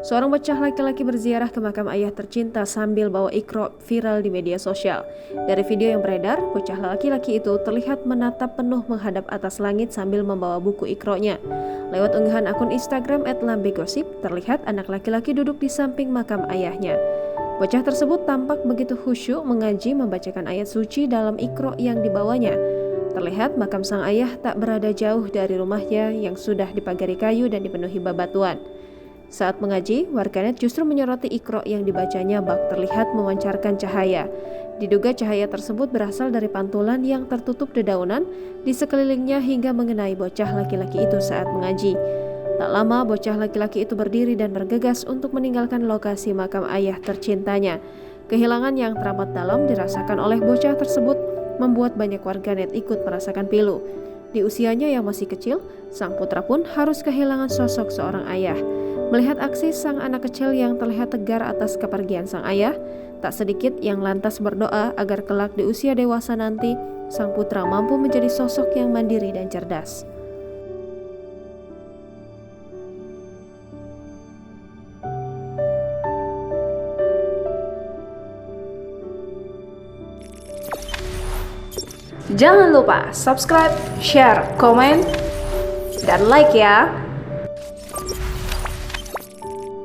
Seorang bocah laki-laki berziarah ke makam ayah tercinta sambil bawa Iqra viral di media sosial. Dari video yang beredar, bocah laki-laki itu terlihat menatap penuh menghadap atas langit sambil membawa buku Iqra-nya. Lewat unggahan akun Instagram @lambegosip, terlihat anak laki-laki duduk di samping makam ayahnya. Bocah tersebut tampak begitu khusyuk mengaji membacakan ayat suci dalam Iqra yang dibawanya. Terlihat makam sang ayah tak berada jauh dari rumahnya yang sudah dipagari kayu dan dipenuhi bebatuan. Saat mengaji, warganet justru menyoroti Iqra yang dibacanya bak terlihat memancarkan cahaya. Diduga cahaya tersebut berasal dari pantulan yang tertutup dedaunan di sekelilingnya hingga mengenai bocah laki-laki itu saat mengaji. Tak lama, bocah laki-laki itu berdiri dan bergegas untuk meninggalkan lokasi makam ayah tercintanya. Kehilangan yang teramat dalam dirasakan oleh bocah tersebut membuat banyak warganet ikut merasakan pilu. Di usianya yang masih kecil, sang putra pun harus kehilangan sosok seorang ayah. Melihat aksi sang anak kecil yang terlihat tegar atas kepergian sang ayah, tak sedikit yang lantas berdoa agar kelak di usia dewasa nanti, sang putra mampu menjadi sosok yang mandiri dan cerdas. Jangan lupa subscribe, share, komen, dan like ya!